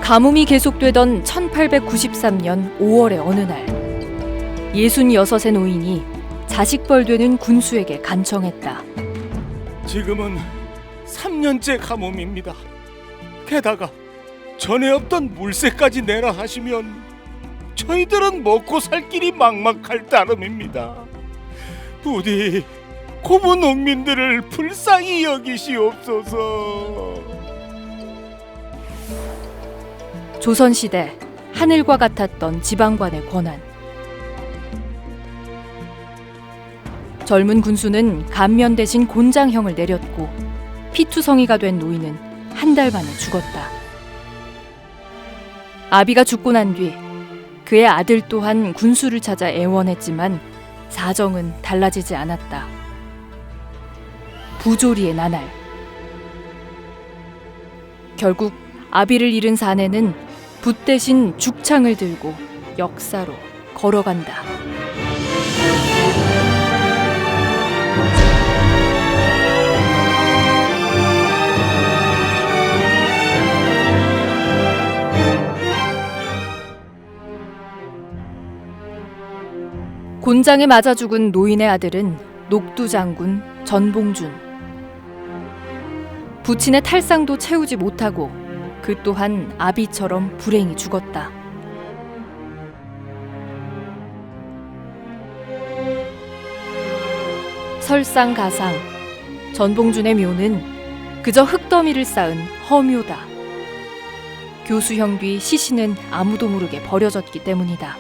가뭄이 계속되던 1893년 5월의 어느 날 66의 노인이 자식벌 되는 군수에게 간청했다. 지금은 3년째 가뭄입니다. 게다가 전에 없던 물세까지 내라 하시면 저희들은 먹고 살 길이 막막할 따름입니다. 부디 고부 농민들을 불쌍히 여기시옵소서. 조선시대 하늘과 같았던 지방관의 권한. 젊은 군수는 감면 대신 곤장형을 내렸고 피투성이가 된 노인은 한 달 만에 죽었다. 아비가 죽고 난 뒤 그의 아들 또한 군수를 찾아 애원했지만 사정은 달라지지 않았다. 부조리의 나날. 결국 아비를 잃은 사내는 붓 대신 죽창을 들고 역사로 걸어간다. 곤장에 맞아 죽은 노인의 아들은 녹두장군 전봉준. 부친의 탈상도 채우지 못하고 그 또한 아비처럼 불행히 죽었다. 설상가상, 전봉준의 묘는 그저 흙더미를 쌓은 허묘다. 교수형 뒤 시신은 아무도 모르게 버려졌기 때문이다.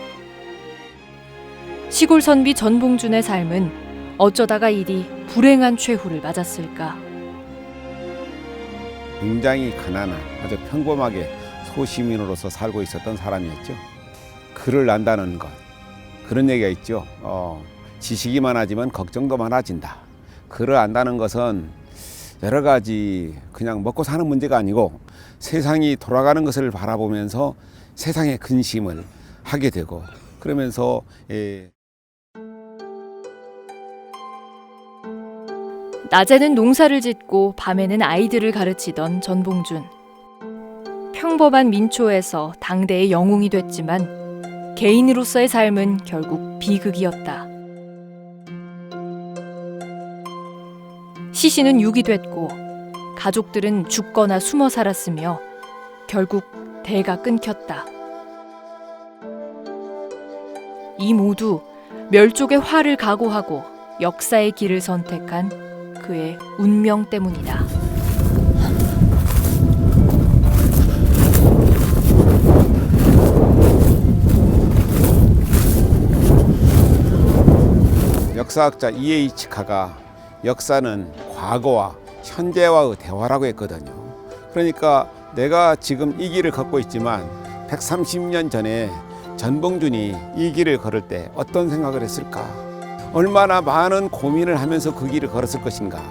시골 선비 전봉준의 삶은 어쩌다가 이리 불행한 최후를 맞았을까? 굉장히 가난한 아주 평범하게 소시민으로서 살고 있었던 사람이었죠. 글을 안다는 것, 그런 얘기가 있죠. 지식이 많아지면 걱정도 많아진다. 글을 안다는 것은 여러 가지 그냥 먹고 사는 문제가 아니고 세상이 돌아가는 것을 바라보면서 세상에 근심을 하게 되고 그러면서 낮에는 농사를 짓고 밤에는 아이들을 가르치던 전봉준. 평범한 민초에서 당대의 영웅이 됐지만 개인으로서의 삶은 결국 비극이었다. 시신은 유기됐고 가족들은 죽거나 숨어 살았으며 결국 대가 끊겼다. 이 모두 멸족의 화를 각오하고 역사의 길을 선택한 그의 운명 때문이다. 역사학자 E.H. 카가 역사는 과거와 현재와의 대화라고 했거든요. 그러니까 내가 지금 이 길을 걷고 있지만 130년 전에 전봉준이 이 길을 걸을 때 어떤 생각을 했을까? 얼마나 많은 고민을 하면서 그 길을 걸었을 것인가?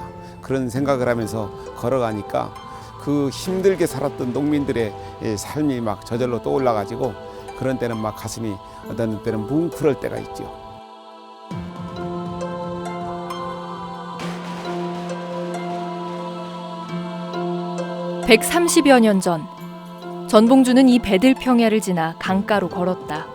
그런 생각을 하면서 걸어가니까 그 힘들게 살았던 농민들의 삶이 막 저절로 떠올라가지고 그런 때는 막 가슴이 어떤 때는 뭉클할 때가 있죠. (130여 년) 전 전봉준은 이 배들평야를 지나 강가로 걸었다.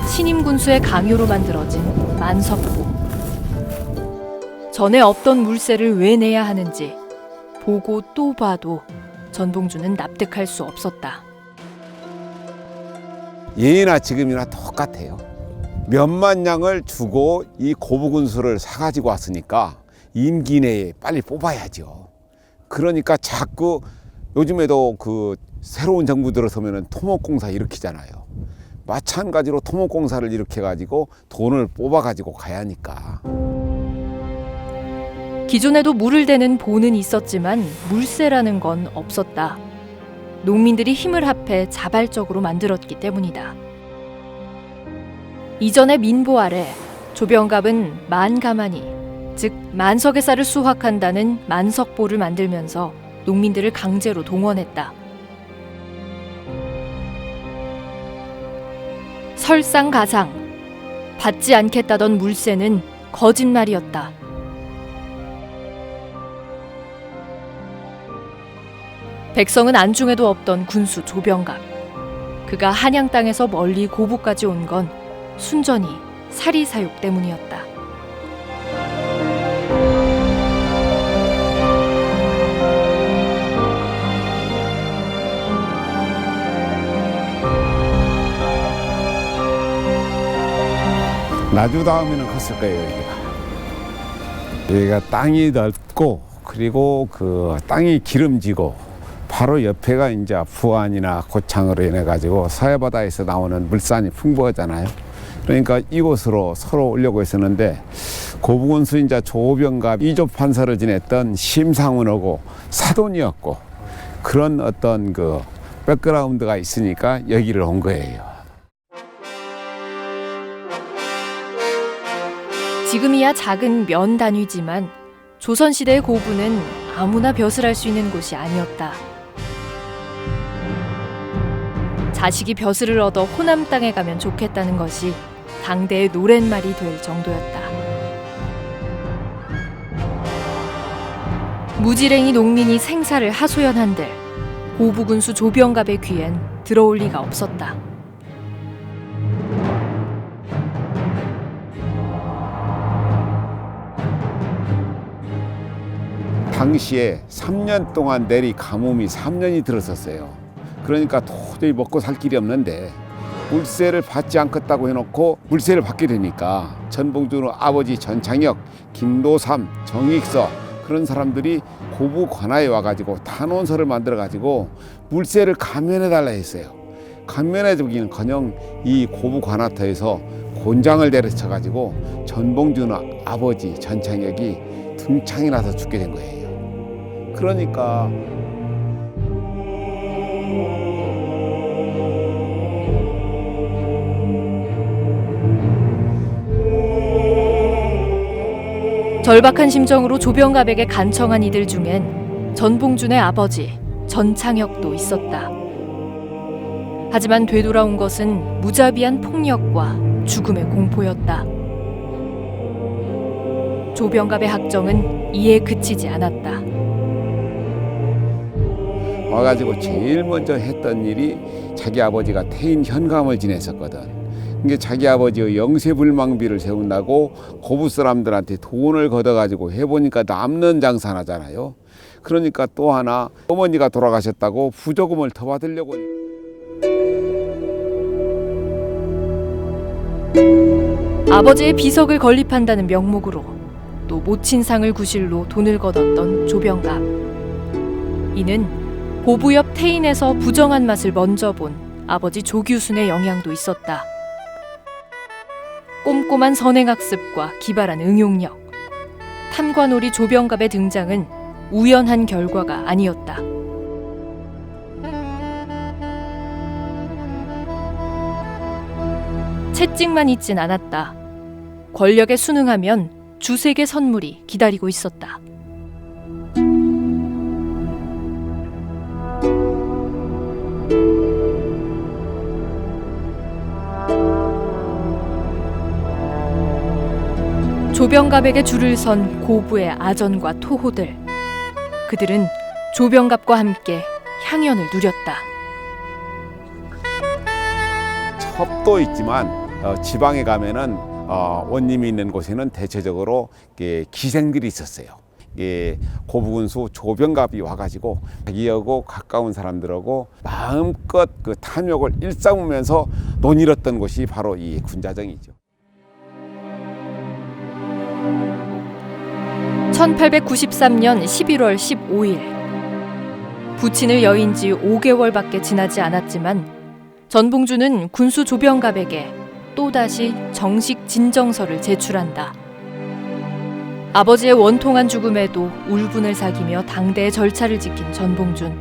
신임 군수의 강요로 만들어진 만석보. 전에 없던 물세를 왜 내야 하는지 보고 또 봐도 전봉준은 납득할 수 없었다. 예나 지금이나 똑같아요. 몇만 양을 주고 이 고부군수를 사가지고 왔으니까 임기 내에 빨리 뽑아야죠. 그러니까 자꾸 요즘에도 그 새로운 정부 들어서면은 토목공사 일으키잖아요. 마찬가지로 토목공사를 일으켜가지고 돈을 뽑아가지고 가야 하니까. 기존에도 물을 대는 보는 있었지만 물세라는 건 없었다. 농민들이 힘을 합해 자발적으로 만들었기 때문이다. 이전의 민보 아래 조병갑은 만가만히 즉 만석의 쌀을 수확한다는 만석보를 만들면서 농민들을 강제로 동원했다. 설상가상, 받지 않겠다던 물세는 거짓말이었다. 백성은 안중에도 없던 군수 조병갑. 그가 한양 땅에서 멀리 고부까지 온 건 순전히 사리사욕 때문이었다. 나주 다음에는 컸을 거예요, 여기가 땅이 넓고 그리고 그 땅이 기름지고 바로 옆에가 이제 부안이나 고창으로 인해 가지고 서해바다에서 나오는 물산이 풍부하잖아요. 그러니까 이곳으로 서로 오려고 했었는데 고부군수 이제 조병갑 이조 판서를 지냈던 심상훈하고 사돈이었고 그런 어떤 그 백그라운드가 있으니까 여기를 온 거예요. 지금이야 작은 면 단위지만 조선시대의 고부는 아무나 벼슬 할 수 있는 곳이 아니었다. 자식이 벼슬을 얻어 호남 땅에 가면 좋겠다는 것이 당대의 노랫말이 될 정도였다. 무지랭이 농민이 생사를 하소연한들 고부군수 조병갑의 귀엔 들어올 리가 없었다. 당시에 3년 동안 내리 가뭄이 3년이 들었었어요. 그러니까 도저히 먹고 살 길이 없는데 물세를 받지 않겠다고 해놓고 물세를 받게 되니까 전봉준 아버지 전창혁, 김도삼, 정익서 그런 사람들이 고부 관아에 와가지고 탄원서를 만들어가지고 물세를 감면해달라 했어요. 감면해주기는커녕 이 고부 관아터에서 곤장을 내려쳐가지고 전봉준 아버지 전창혁이 등창이 나서 죽게 된 거예요. 그러니까 절박한 심정으로 조병갑에게 간청한 이들 중엔 전봉준의 아버지 전창혁도 있었다. 하지만 되돌아온 것은 무자비한 폭력과 죽음의 공포였다. 조병갑의 학정은 이에 그치지 않았다. 와가지고 제일 먼저 했던 일이 자기 아버지가 태인 현감을 지냈었거든. 이게 자기 아버지의 영세불망비를 세운다고 고부 사람들한테 돈을 걷어가지고 해보니까 남는 장사나잖아요. 그러니까 또 하나 어머니가 돌아가셨다고 부조금을 더 받으려고. 아버지의 비석을 건립한다는 명목으로 또 모친상을 구실로 돈을 걷었던 조병갑. 이는 고부 옆 태인에서 부정한 맛을 먼저 본 아버지 조규순의 영향도 있었다. 꼼꼼한 선행학습과 기발한 응용력, 탐관오리 조병갑의 등장은 우연한 결과가 아니었다. 채찍만 있진 않았다. 권력에 순응하면 주색의 선물이 기다리고 있었다. 조병갑에게 줄을 선 고부의 아전과 토호들. 그들은 조병갑과 함께 향연을 누렸다. 첩도 있지만 지방에 가면은 원님이 있는 곳에는 대체적으로 기생들이 있었어요. 고부군수 조병갑이 와가지고 자기하고 가까운 사람들하고 마음껏 그 탐욕을 일삼으면서 논의했던 곳이 바로 이 군자정이죠. 1893년 11월 15일 부친을 여인 지 5개월밖에 지나지 않았지만 전봉준은 군수 조병갑에게 또다시 정식 진정서를 제출한다. 아버지의 원통한 죽음에도 울분을 사기며 당대의 절차를 지킨 전봉준.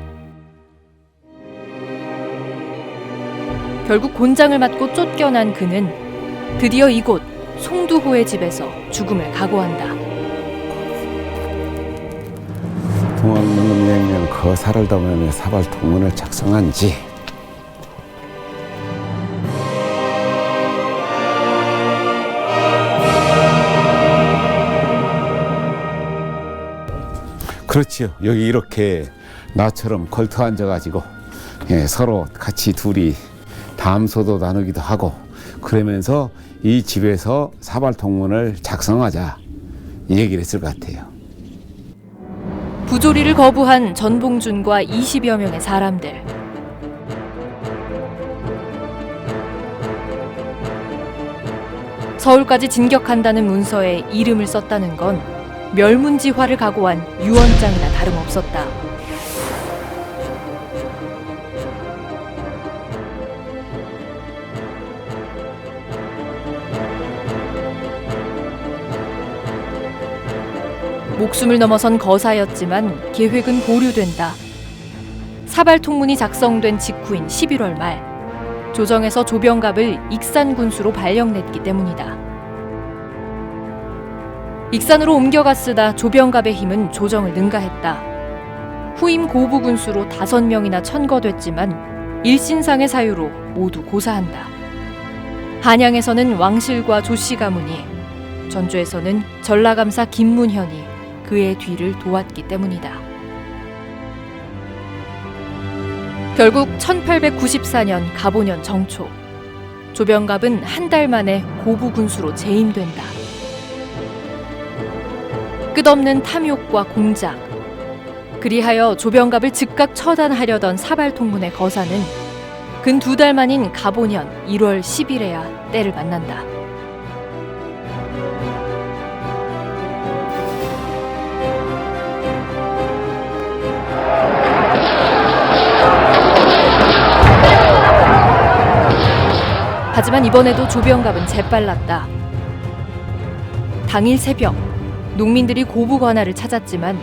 결국 곤장을 맞고 쫓겨난 그는 드디어 이곳 송두호의 집에서 죽음을 각오한다. 300명 거사를 담으며 사발 통문을 작성한 지 그렇지요. 여기 이렇게 나처럼 걸터 앉아가지고 서로 같이 둘이 담소도 나누기도 하고 그러면서 이 집에서 사발 통문을 작성하자 이 얘기를 했을 것 같아요. 부조리를 거부한 전봉준과 20여 명의 사람들. 서울까지 진격한다는 문서에 이름을 썼다는 건 멸문지화를 각오한 유언장이나 다름없었다. 목숨을 넘어선 거사였지만 계획은 보류된다. 사발통문이 작성된 직후인 11월 말, 조정에서 조병갑을 익산 군수로 발령냈기 때문이다. 익산으로 옮겨갔으나 조병갑의 힘은 조정을 능가했다. 후임 고부 군수로 5명이나 천거됐지만 일신상의 사유로 모두 고사한다. 한양에서는 왕실과 조씨 가문이, 전주에서는 전라감사 김문현이 그의 뒤를 도왔기 때문이다. 결국 1894년 갑오년 정초, 조병갑은 한 달 만에 고부 군수로 재임된다. 끝없는 탐욕과 공작, 그리하여 조병갑을 즉각 처단하려던 사발통문의 거사는 근 2달 만인 갑오년 1월 10일에야 때를 만난다. 하지만 이번에도 조병갑은 재빨랐다. 당일 새벽, 농민들이 고부 관할을 찾았지만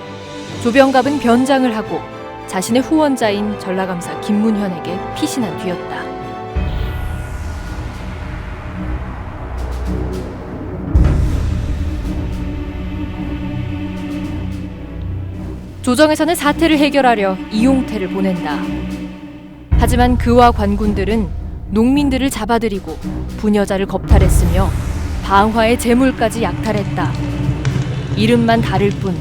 조병갑은 변장을 하고 자신의 후원자인 전라감사 김문현에게 피신한 뒤였다. 조정에서는 사태를 해결하려 이용태를 보낸다. 하지만 그와 관군들은 농민들을 잡아들이고 부녀자를 겁탈했으며 방화의 재물까지 약탈했다. 이름만 다를 뿐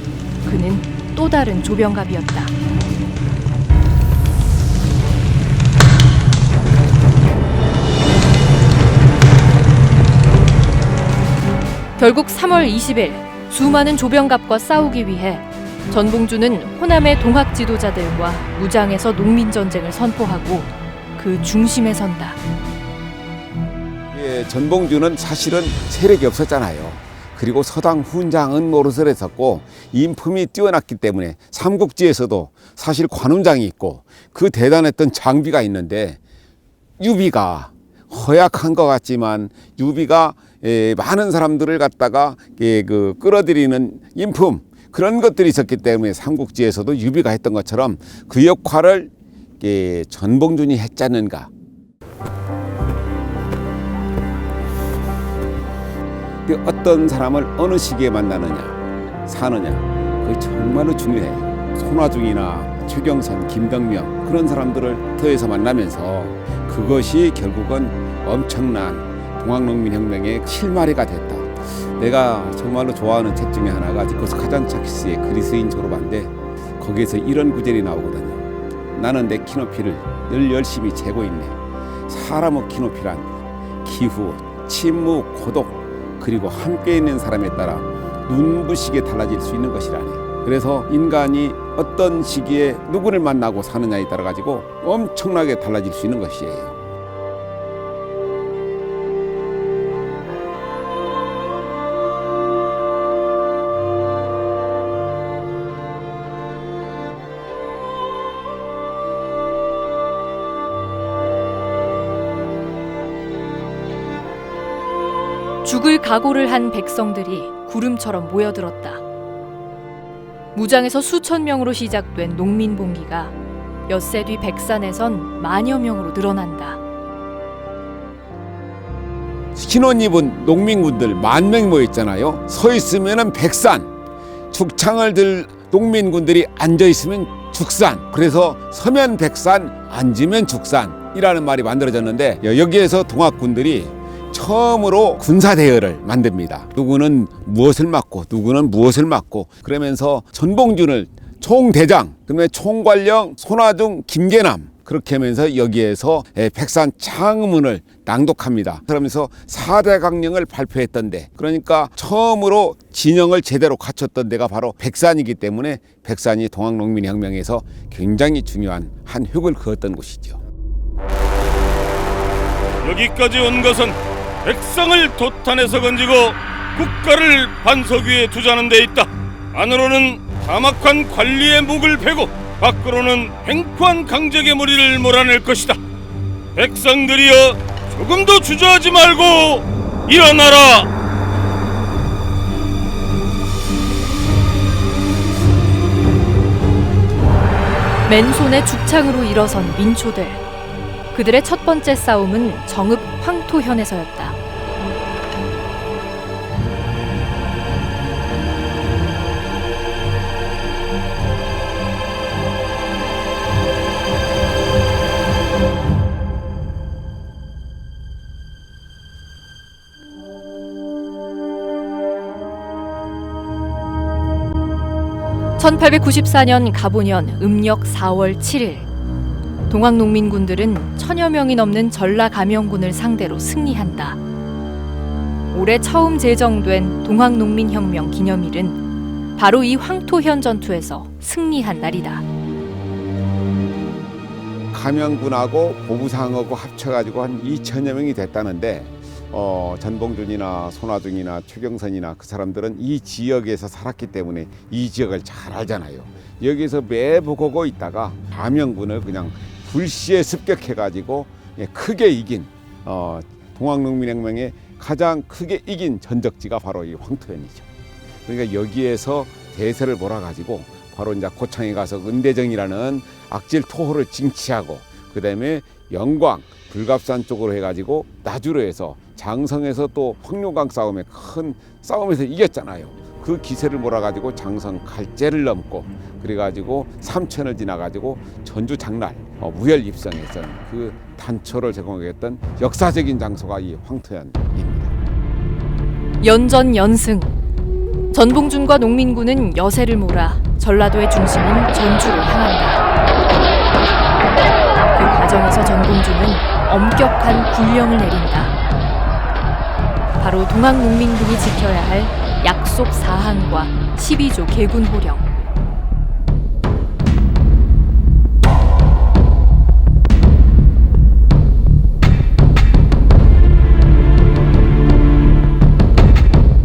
그는 또 다른 조병갑이었다. 결국 3월 20일 수많은 조병갑과 싸우기 위해 전봉준은 호남의 동학 지도자들과 무장해서 농민전쟁을 선포하고 그 중심에 선다. 전봉준은 사실은 세력이 없었잖아요. 그리고 서당 훈장은 노릇을 했었고 인품이 뛰어났기 때문에 삼국지에서도 사실 관훈장이 있고 그 대단했던 장비가 있는데 유비가 허약한 것 같지만 유비가 많은 사람들을 갖다가 끌어들이는 인품 그런 것들이 있었기 때문에 삼국지에서도 유비가 했던 것처럼 그 역할을 전봉준이 했지 않는가. 어떤 사람을 어느 시기에 만나느냐, 사느냐, 그게 정말로 중요해요. 손화중이나 최경선, 김덕명 그런 사람들을 터에서 만나면서 그것이 결국은 엄청난 동학농민혁명의 실마리가 됐다. 내가 정말로 좋아하는 책 중에 하나가 니코스 카잔차키스의 그리스인 졸업반인데 거기에서 이런 구절이 나오거든요. 나는 내 키높이를 늘 열심히 재고 있네. 사람의 키높이란 기후, 침묵, 고독 그리고 함께 있는 사람에 따라 눈부시게 달라질 수 있는 것이라네. 그래서 인간이 어떤 시기에 누구를 만나고 사느냐에 따라 가지고 엄청나게 달라질 수 있는 것이에요. 죽을 각오를 한 백성들이 구름처럼 모여들었다. 무장에서 수천 명으로 시작된 농민봉기가 엿새 뒤 백산에선 만여 명으로 늘어난다. 흰옷 입은 농민군들 10,000명 모였잖아요. 서 있으면은 백산, 죽창을 들 농민군들이 앉아 있으면 죽산, 그래서 서면 백산, 앉으면 죽산이라는 말이 만들어졌는데, 여기에서 동학군들이 처음으로 군사 대열을 만듭니다. 누구는 무엇을 맡고 누구는 무엇을 맡고, 그러면서 전봉준을 총대장, 그다음에 총괄령 손아중, 김계남, 그렇게 하면서 여기에서 백산 창문을 낭독합니다. 그러면서 4대 강령을 발표했던데, 그러니까 처음으로 진영을 제대로 갖췄던 데가 바로 백산이기 때문에 백산이 동학농민혁명에서 굉장히 중요한 한 획을 그었던 곳이죠. 여기까지 온 것은 백성을 도탄에서 건지고 국가를 반석 위에 두자는 데 있다. 안으로는 사막한 관리의 목을 베고 밖으로는 횡포한 강적의 무리를 몰아낼 것이다. 백성들이여, 조금도 주저하지 말고 일어나라. 맨손에 죽창으로 일어선 민초들. 그들의 첫 번째 싸움은 정읍 황토현에서였다. (1894년) 갑오년 음력 4월 7일 동학농민군들은 1000여 명이 넘는 전라감영군을 상대로 승리한다. 올해 처음 제정된 동학농민혁명 기념일은 바로 이 황토현 전투에서 승리한 날이다. 감영군하고 보부상하고 합쳐가지고 한 2000여 명이 됐다는데, 전봉준이나 손아중이나 최경선이나 그 사람들은 이 지역에서 살았기 때문에 이 지역을 잘 알잖아요. 여기서 매부 고고 있다가 감영군을 그냥 불시에 습격해가지고 크게 이긴, 동학농민혁명에 가장 크게 이긴 전적지가 바로 이 황토현이죠. 그러니까 여기에서 대세를 몰아가지고 바로 이제 고창에 가서 은대정이라는 악질 토호를 징치하고, 그 다음에 영광, 불갑산 쪽으로 해가지고 나주로 해서 장성에서 또 황룡강 싸움에 큰 싸움에서 이겼잖아요. 그 기세를 몰아가지고 장성 갈제를 넘고, 그래가지고 삼천을 지나가지고 전주 장날 무혈 입성에서 그 단초를 제공했던 역사적인 장소가 이 황토현입니다. 연전 연승. 전봉준과 농민군은 여세를 몰아 전라도의 중심인 전주로 향한다. 그 과정에서 전봉준은 엄격한 군령을 내린다. 바로 동학농민군이 지켜야 할 약속 사항과 12조 개군호령.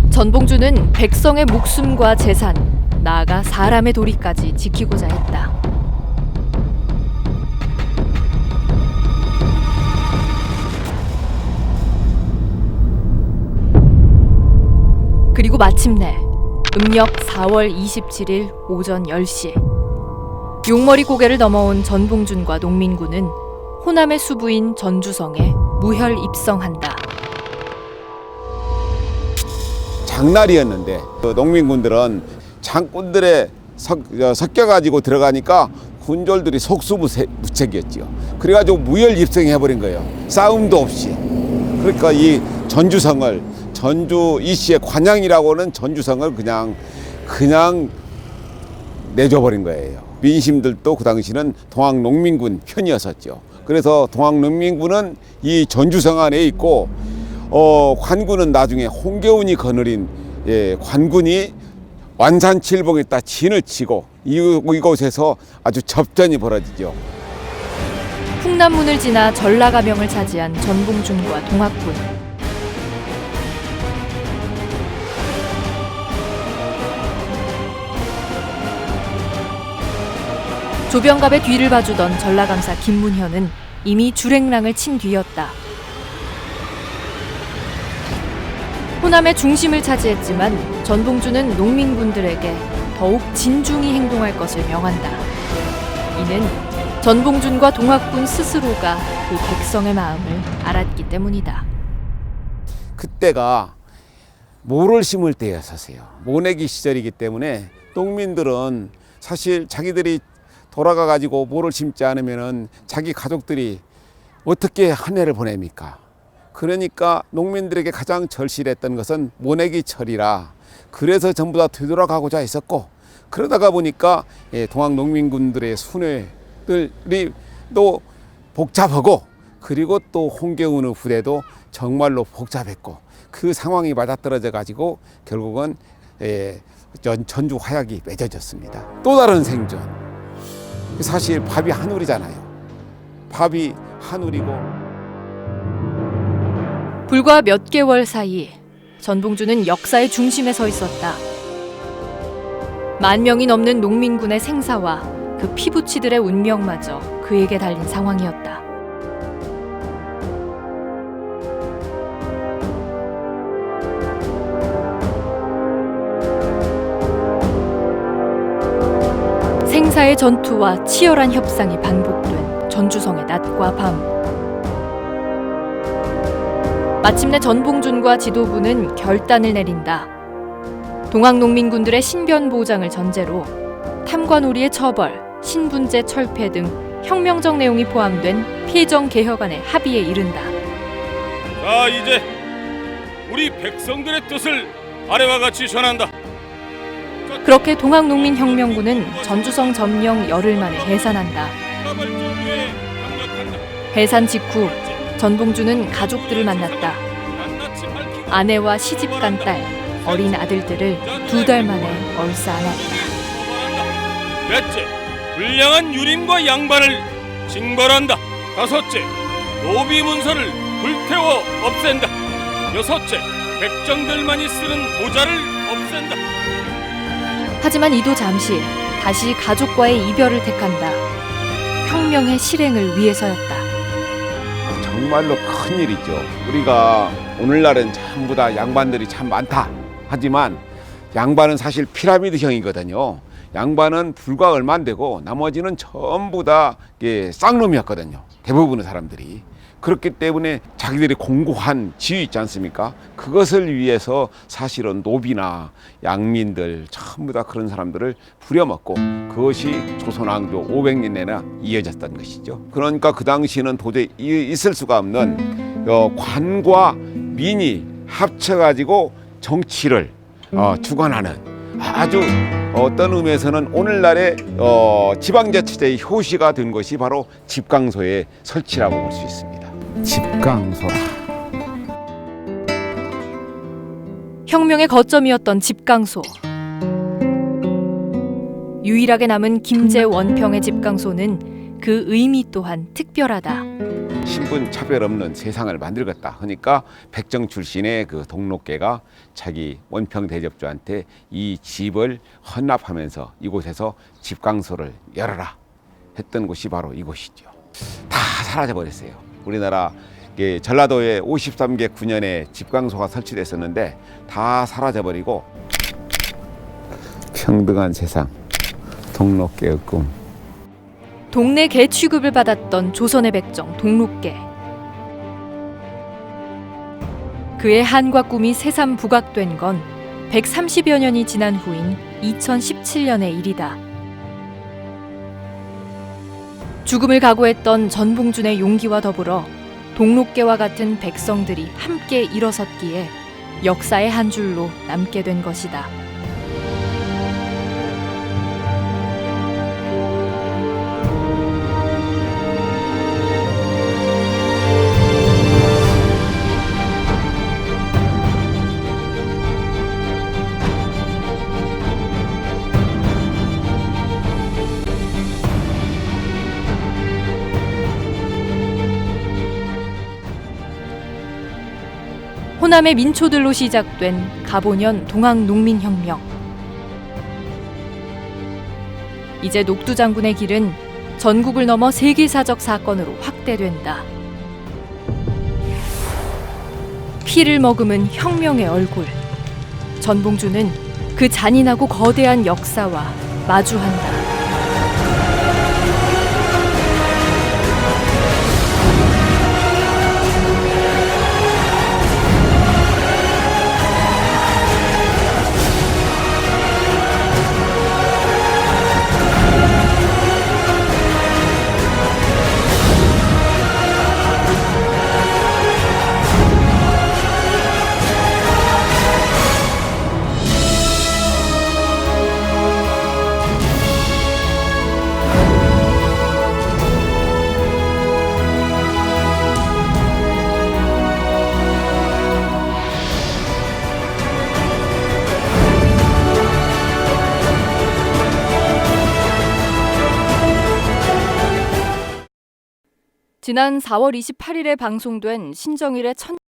전봉준은 백성의 목숨과 재산, 나아가 사람의 도리까지 지키고자 했다. 그리고 마침내 음력 4월 27일 오전 10시 용머리 고개를 넘어온 전봉준과 농민군은 호남의 수부인 전주성에 무혈 입성한다. 장날이었는데 농민군들은 장군들의 섞여가지고 들어가니까 군졸들이 속수무책이었죠. 그래가지고 무혈 입성해버린 거예요. 싸움도 없이. 그러니까 이 전주성을, 전주 이씨의 관양이라고는 전주성을 그냥 내줘버린 거예요. 민심들도 그 당시는 동학농민군 편이었었죠. 그래서 동학농민군은 이 전주성 안에 있고, 관군은 나중에 홍계운이 거느린 관군이 완산칠봉에다 진을 치고 이곳에서 아주 접전이 벌어지죠. 풍남문을 지나 전라감영을 차지한 전봉준과 동학군. 조병갑의 뒤를 봐주던 전라감사 김문현은 이미 주랭랑을 친 뒤였다. 호남의 중심을 차지했지만 전봉준은 농민군들에게 더욱 진중히 행동할 것을 명한다. 이는 전봉준과 동학군 스스로가 그 백성의 마음을 알았기 때문이다. 그때가 모를 심을 때였었어요. 모내기 시절이기 때문에 농민들은 사실 자기들이 돌아가 가지고 모를 심지 않으면은 자기 가족들이 어떻게 한 해를 보냅니까? 그러니까 농민들에게 가장 절실했던 것은 모내기 철이라 그래서 전부 다 되돌아가고자 했었고, 그러다가 보니까 동학 농민군들의 순회들이 또 복잡하고, 그리고 또 홍계운의 부대도 정말로 복잡했고, 그 상황이 맞아떨어져 가지고 결국은 전주 화약이 맺어졌습니다. 또 다른 생존. 사실 밥이 한울이잖아요. 밥이 한울이고. 불과 몇 개월 사이 전봉주는 역사의 중심에 서 있었다. 10,000명이 넘는 농민군의 생사와 그 피부치들의 운명마저 그에게 달린 상황이었다. 생사의 전투와 치열한 협상이 반복된 전주성의 낮과 밤. 마침내 전봉준과 지도부는 결단을 내린다. 동학농민군들의 신변 보장을 전제로 탐관오리의 처벌, 신분제 철폐 등 혁명적 내용이 포함된 피해정 개혁안의 합의에 이른다. 자, 이제 우리 백성들의 뜻을 아래와 같이 전한다. 그렇게 동학농민혁명군은 전주성 점령 열흘 만에 해산한다. 해산 직후 전봉주는 가족들을 만났다. 아내와 시집간 딸, 어린 아들들을 2달 만에 얼싸 안았다. 넷째, 불량한 유림과 양반을 징벌한다. 다섯째, 노비 문서를 불태워 없앤다. 여섯째, 백정들만이 쓰는 모자를 없앤다. 하지만 이도 잠시 다시 가족과의 이별을 택한다. 혁명의 실행을 위해서였다. 정말로 큰일이죠. 우리가 오늘날은 전부 다 양반들이 참 많다 하지만 양반은 사실 피라미드형이거든요. 양반은 불과 얼마 안 되고 나머지는 전부 다 쌍놈이었거든요. 대부분의 사람들이. 그렇기 때문에 자기들이 공고한 지위 있지 않습니까? 그것을 위해서 사실은 노비나 양민들 전부 다 그런 사람들을 부려먹고, 그것이 조선왕조 500년 내나 이어졌던 것이죠. 그러니까 그 당시에는 도저히 있을 수가 없는 관과 민이 합쳐가지고 정치를 주관하는, 아주 어떤 의미에서는 오늘날의 지방자치제의 효시가 된 것이 바로 집강소의 설치라고 볼 수 있습니다. 집강소라. 혁명의 거점이었던 집강소. 유일하게 남은 김제 원평의 집강소는 그 의미 또한 특별하다. 신분 차별 없는 세상을 만들겠다 하니까 백정 출신의 그 동록계가 자기 원평 대접주한테 이 집을 헌납하면서 이곳에서 집강소를 열어라 했던 곳이 바로 이곳이죠. 다 사라져 버렸어요. 우리나라 전라도에 53개 군현에 집강소가 설치됐었는데 다 사라져 버리고, 평등한 세상, 동록계의 꿈. 동네 개 취급을 받았던 조선의 백정 동록계. 그의 한과 꿈이 새삼 부각된 건 130여 년이 지난 후인 2017년의 일이다. 죽음을 각오했던 전봉준의 용기와 더불어 동록계와 같은 백성들이 함께 일어섰기에 역사의 한 줄로 남게 된 것이다. 호남의 민초들로 시작된 가보년 동학농민혁명. 이제 녹두 장군의 길은 전국을 넘어 세계사적 사건으로 확대된다. 피를 머금은 혁명의 얼굴. 전봉주는 그 잔인하고 거대한 역사와 마주한다. 지난 4월 28일에 방송된 신정일의 첫